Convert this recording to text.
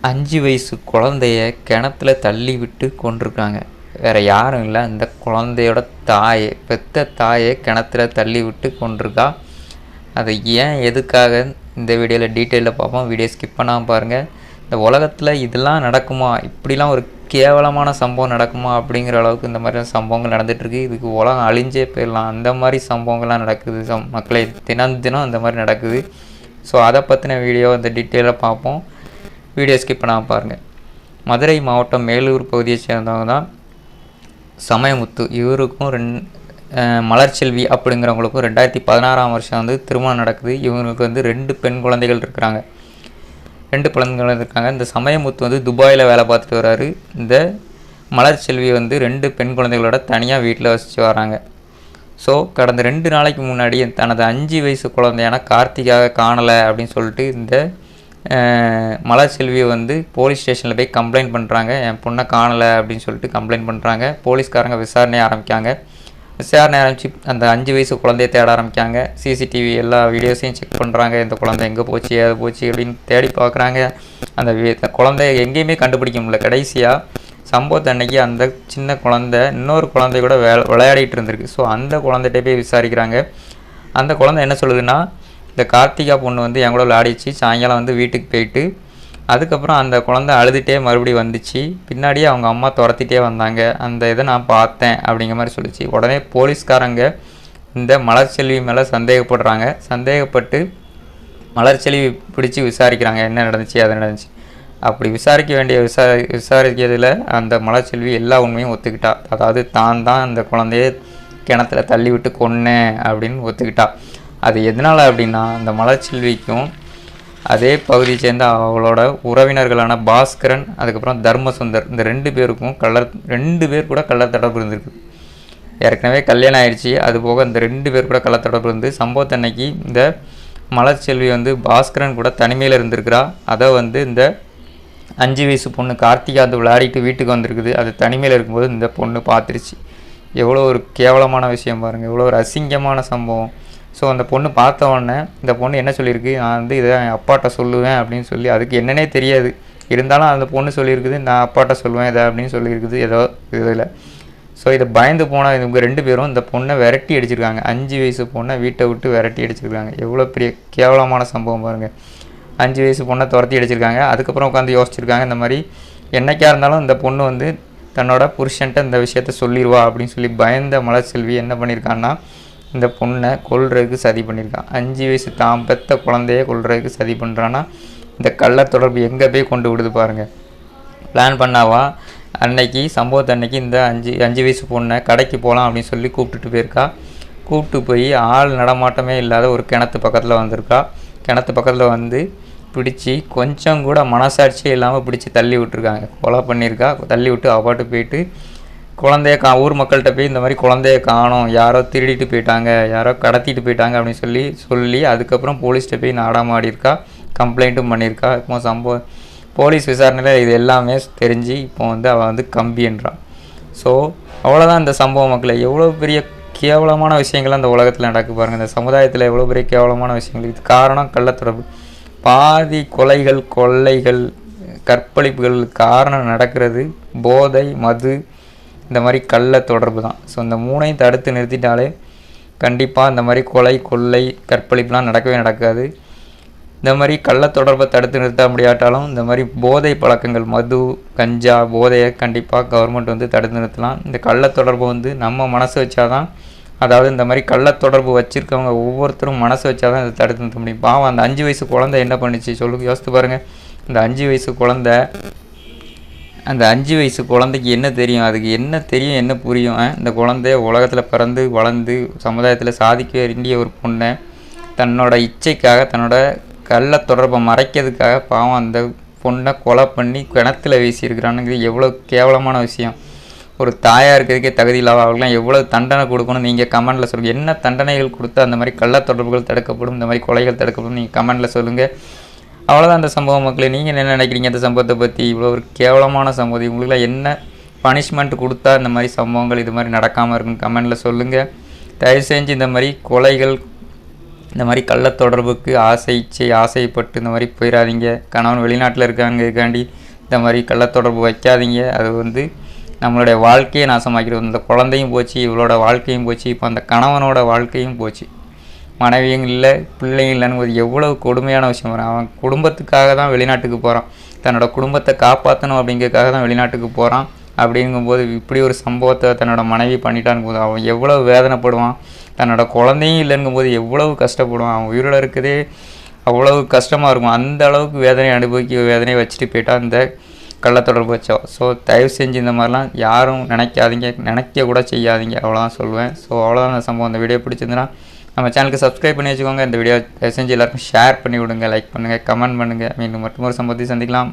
5 வயசு குழந்தைய கிணத்துல தள்ளி விட்டு கொண்டிருக்காங்க. வேறு யாரும் இல்லை, அந்த குழந்தையோட தாயை, பெத்த தாயை கிணத்துல தள்ளி விட்டு கொண்டிருக்கா. அது ஏன் எதுக்காக இந்த வீடியோவில் டீட்டெயிலில் பார்ப்போம். வீடியோ ஸ்கிப் பண்ணாமல் பாருங்கள். இந்த உலகத்தில் இதெல்லாம் நடக்குமா, இப்படிலாம் ஒரு கேவலமான சம்பவம் நடக்குமா அப்படிங்கிற அளவுக்கு இந்த மாதிரி சம்பவங்கள் நடந்துகிட்ருக்கு. இதுக்கு உலகம் அழிஞ்சே போயிடலாம், அந்த மாதிரி சம்பவங்கள்லாம் நடக்குது. மக்களை தினம் தினம் இந்த மாதிரி நடக்குது. ஸோ அதை பற்றின வீடியோ இந்த டீட்டெயிலாக பார்ப்போம். வீடியோ ஸ்கிப் பண்ணாமல் பாருங்கள். மதுரை மாவட்டம் மேலூர் பகுதியை சேர்ந்தவங்க தான் சமயமுத்து. இவருக்கும் மலர்ச்செல்வி அப்படிங்கிறவங்களுக்கும் 2016ஆம் வருஷம் வந்து திருமணம் நடக்குது. இவங்களுக்கு வந்து 2 பெண் குழந்தைகள் இருக்கிறாங்க. 2 குழந்தைகள் இருக்காங்க. இந்த சமயமுத்து வந்து துபாயில் வேலை பார்த்துட்டு வர்றாரு. இந்த மலர்ச்செல்வி வந்து 2 பெண் குழந்தைகளோட தனியாக வீட்டில் வசித்து வராங்க. ஸோ கடந்த 2 நாளைக்கு முன்னாடி தனது 5 வயசு குழந்தையான கார்த்திகாவை காணலை அப்படின்னு சொல்லிட்டு இந்த மலர்ச்செல்வியை வந்து போலீஸ் ஸ்டேஷனில் போய் கம்ப்ளைண்ட் பண்ணுறாங்க. என் பொண்ணை காணலை அப்படின்னு சொல்லிட்டு கம்ப்ளைண்ட் பண்ணுறாங்க. போலீஸ்காரங்க விசாரணையை ஆரம்பிக்காங்க. விசாரணை ஆரம்பித்து அந்த 5 வயசு குழந்தைய தேட ஆரம்பிக்காங்க. சிசிடிவி எல்லா வீடியோஸையும் செக் பண்ணுறாங்க. இந்த குழந்தை எங்கே போச்சு, ஏது போச்சு அப்படின்னு தேடி பார்க்குறாங்க. அந்த குழந்தைய எங்கேயுமே கண்டுபிடிக்க முடியல. கடைசியாக சம்பவத்தை அன்னைக்கு அந்த சின்ன குழந்தை இன்னொரு குழந்தை கூட விளையாடிட்டு இருந்திருக்கு. ஸோ அந்த குழந்தைகிட்ட போய் விசாரிக்கிறாங்க. அந்த குழந்தை என்ன சொல்லுதுன்னா, இந்த கார்த்திகா பொண்ணு வந்து என் கூட விளையாடிச்சு, சாயங்காலம் வந்து வீட்டுக்கு போயிட்டு அதுக்கப்புறம் அந்த குழந்தை அழுதுகிட்டே மறுபடியும் வந்துச்சு. பின்னாடியே அவங்க அம்மா துரத்திட்டே வந்தாங்க, அந்த இதை நான் பார்த்தேன் அப்படிங்கிற மாதிரி சொல்லிச்சு. உடனே போலீஸ்காரங்க இந்த மலர்ச்செல்வி மேலே சந்தேகப்படுறாங்க. சந்தேகப்பட்டு மலர்ச்செல்வி பிடிச்சி விசாரிக்கிறாங்க, என்ன நடந்துச்சு அது நடந்துச்சு. அப்படி விசாரிக்க வேண்டிய விசாரிக்கிறதுல அந்த மலர்ச்செல்வி எல்லா உண்மையும் ஒத்துக்கிட்டா. அதாவது தான் அந்த குழந்தைய கிணத்துல தள்ளி விட்டு கொன்னேன் அப்படின்னு ஒத்துக்கிட்டா. அது எதனால் அப்படின்னா, அந்த மலர்ச்செல்விக்கும் அதே பகுதியை சேர்ந்த அவளோட உறவினர்களான பாஸ்கரன், அதுக்கப்புறம் தர்மசுந்தர், இந்த 2 பேருக்கும் 2 பேர் கூட கள்ளர் தொடர்பு இருந்திருக்கு. ஏற்கனவே கல்யாணம் ஆயிடுச்சு. அதுபோக இந்த 2 பேர் கூட கள்ளர் தொடர்பு இருந்து சம்பவத்தன்னைக்கு இந்த மலர்ச்செல்வி வந்து பாஸ்கரன் கூட தனிமையில் இருந்திருக்கிறா. அதை வந்து இந்த 5 வயசு பொண்ணு கார்த்திகா வந்து விளையாடிட்டு வீட்டுக்கு வந்திருக்குது. அது தனிமையில் இருக்கும்போது இந்த பொண்ணு பார்த்துருச்சு. எவ்வளோ ஒரு கேவலமான விஷயம் பாருங்கள், எவ்வளோ ஒரு அசிங்கமான சம்பவம். ஸோ அந்த பொண்ணு பார்த்த உடனே இந்த பொண்ணு என்ன சொல்லியிருக்கு, நான் வந்து இதை என் அப்பாட்ட சொல்லுவேன் அப்படின்னு சொல்லி, அதுக்கு என்னன்னே தெரியாது, இருந்தாலும் அந்த பொண்ணு சொல்லியிருக்குது நான் அப்பாட்ட சொல்லுவேன் இதை அப்படின்னு சொல்லியிருக்குது ஏதோ இதில். ஸோ இதை பயந்து போனால் இவங்க 2 பேரும் இந்த பொண்ணை விரட்டி அடிச்சிருக்காங்க. 5 வயசு பொண்ணை வீட்டை விட்டு விரட்டி அடிச்சிருக்காங்க. எவ்வளோ பெரிய கேவலமான சம்பவம் பாருங்கள். 5 வயசு பொண்ணை துரத்தி அடிச்சிருக்காங்க. அதுக்கப்புறம் உட்காந்து யோசிச்சிருக்காங்க, இந்த மாதிரி என்னைக்காக இருந்தாலும் இந்த பொண்ணு வந்து தன்னோட புருஷன்ட்ட இந்த விஷயத்த சொல்லிடுவா அப்படின்னு சொல்லி பயந்த மலர்ச்செல்வி என்ன பண்ணியிருக்கான்னா, இந்த பொண்ணை கொல்றதுக்கு சதி பண்ணியிருக்கான். 5 வயசு தான் பெத்த குழந்தைய கொல்றதுக்கு சதி பண்ணுறான்னா, இந்த கள்ள தொடர்பு எங்கே போய் கொண்டு விடுது பாருங்கள். பிளான் பண்ணாவா அன்னைக்கு சம்பவத்தை அன்னைக்கு இந்த 5 வயசு பொண்ணை கடைக்கு போகலாம் அப்படின்னு சொல்லி கூப்பிட்டுட்டு போயிருக்கா. கூப்பிட்டு போய் ஆள் நடமாட்டமே இல்லாத ஒரு கிணத்து பக்கத்தில் வந்திருக்கா. கிணத்து பக்கத்தில் வந்து பிடிச்சி கொஞ்சம் கூட மனசாட்சியே இல்லாமல் பிடிச்சி தள்ளி விட்டுருக்காங்க. கொலை பண்ணியிருக்கா. தள்ளி விட்டு அப்பாட்டு போயிட்டு குழந்தைய ஊர் மக்கள்கிட்ட போய் இந்த மாதிரி குழந்தைய காணோம், யாரோ திருடிட்டு போயிட்டாங்க, யாரோ கடத்திட்டு போயிட்டாங்க அப்படின்னு சொல்லி அதுக்கப்புறம் போலீஸ்கிட்ட போய் நாடாமாடியிருக்கா. கம்ப்ளைண்ட்டும் பண்ணியிருக்கா. இப்போ போலீஸ் விசாரணையில் இது எல்லாமே தெரிஞ்சு இப்போ வந்து அவள் வந்து கம்பின்றான். ஸோ அவ்வளோதான் இந்த சம்பவம். மக்களை எவ்வளோ பெரிய கேவலமான விஷயங்கள் அந்த உலகத்தில் நடக்கு பாருங்கள். இந்த சமுதாயத்தில் எவ்வளோ பெரிய கேவலமான விஷயங்கள். இது காரணம் கள்ளத்தொடர்பு. பாதி கொலைகள், கொள்ளைகள், கற்பழிப்புகள் காரணம் நடக்கிறது போதை, மது, இந்த மாதிரி கள்ள தொடர்பு தான். ஸோ இந்த 3ஐயும் தடுத்து நிறுத்திட்டாலே கண்டிப்பாக இந்த மாதிரி கொலை, கொள்ளை, கற்பழிப்புலாம் நடக்கவே நடக்காது. இந்த மாதிரி கள்ள தொடர்பை தடுத்து நிறுத்த முடியாட்டாலும் இந்த மாதிரி போதை பழக்கங்கள், மது, கஞ்சா, போதையை கண்டிப்பாக கவர்மெண்ட் வந்து தடுத்து நிறுத்தலாம். இந்த கள்ள தொடர்பை வந்து நம்ம மனசு வச்சாதான், அதாவது இந்த மாதிரி கள்ள தொடர்பு வச்சுருக்கவங்க ஒவ்வொருத்தரும் மனசு வச்சாதான் இதை தடுத்து நிறுத்த முடியும். பாவம் அந்த 5 வயசு குழந்தை என்ன பண்ணிச்சு சொல்லுங்க, யோசித்து பாருங்கள். இந்த 5 வயசு குழந்தை, அந்த 5 வயசு குழந்தைக்கு என்ன தெரியும், அதுக்கு என்ன தெரியும், என்ன புரியும்? இந்த குழந்தைய உலகத்தில் பிறந்து வளர்ந்து சமுதாயத்தில் சாதிக்க வேண்டிய ஒரு பொண்ணை தன்னோட இச்சைக்காக, தன்னோட கள்ள தொடர்பை மறைக்கிறதுக்காக பாவம் அந்த பொண்ணை கொலை பண்ணி கிணத்துல வீசியிருக்கிறானுங்கிறது எவ்வளோ கேவலமான விஷயம். ஒரு தாயாக இருக்கிறதுக்கே தகுதி இல்லாத அவர்களும் எவ்வளோ தண்டனை கொடுக்கணும் நீங்கள் கமெண்டில் சொல்லுங்கள். என்ன தண்டனைகள் கொடுத்தா அந்த மாதிரி கள்ள தொடர்புகள் தடுக்கப்படும், இந்த மாதிரி கொலைகள் தடுக்கப்படும், நீங்கள் கமெண்டில் சொல்லுங்கள். அவ்வளோதான் அந்த சம்பவம். மக்களே, நீங்கள் என்ன நினைக்கிறீங்க இந்த சம்பவத்தை பற்றி? இவ்வளோ ஒரு கேவலமான சம்பவம், உங்களுக்குலாம் என்ன பனிஷ்மெண்ட் கொடுத்தா இந்த மாதிரி சம்பவங்கள் இது மாதிரி நடக்காமல் இருக்குன்னு கமெண்டில் சொல்லுங்கள். தயவு செஞ்சு இந்த மாதிரி கொலைகள், இந்த மாதிரி கள்ள தொடர்புக்கு ஆசைப்பட்டு இந்த மாதிரி போயிடாதீங்க. கணவன் வெளிநாட்டில் இருக்காங்கக்காண்டி இந்த மாதிரி கள்ள தொடர்பு வைக்காதீங்க. அது வந்து நம்மளுடைய வாழ்க்கையை நாசமாக்கிடும். இந்த குழந்தையும் போச்சு, இவளோட வாழ்க்கையும் போச்சு, இப்போ அந்த கணவனோட வாழ்க்கையும் போச்சு. மனைவியும் இல்லை, பிள்ளையும் இல்லைன்னு போது எவ்வளவு கொடுமையான விஷயம் வரும். அவன் குடும்பத்துக்காக தான் வெளிநாட்டுக்கு போகிறான், தன்னோட குடும்பத்தை காப்பாற்றணும் அப்படிங்கிறதுக்காக தான் வெளிநாட்டுக்கு போகிறான். அப்படிங்கும்போது இப்படி ஒரு சம்பவத்தை தன்னோட மனைவி பண்ணிட்டான்னு போது அவன் எவ்வளோ வேதனைப்படுவான். தன்னோட குழந்தையும் இல்லைங்கும்போது எவ்வளவு கஷ்டப்படுவான். அவன் உயிரோட இருக்கதே அவ்வளவு கஷ்டமாக இருக்கும். அந்த அளவுக்கு வேதனையை வச்சுட்டு போயிட்டா இந்த கள்ளத்தொடர்பு வச்சா. ஸோ தயவு செஞ்சு இந்த மாதிரிலாம் யாரும் நினைக்காதீங்க, நினைக்க கூட செய்யாதீங்க, அவ்வளோதான் சொல்லுவேன். ஸோ அவ்வளோதான் அந்த சம்பவம். இந்த வீடியோ பிடிச்சிருந்துன்னா நம்ம சேனலுக்கு சப்ஸ்கிரைப் பண்ணி வச்சுக்கோங்க. இந்த வீடியோ தயவு செஞ்சு எல்லாருக்கும் ஷேர் பண்ணி விடுங்க, லைக் பண்ணுங்கள், கமெண்ட் பண்ணுங்கள். மீண்டும் மற்றொரு சம்பவத்தை சந்திக்கலாம்.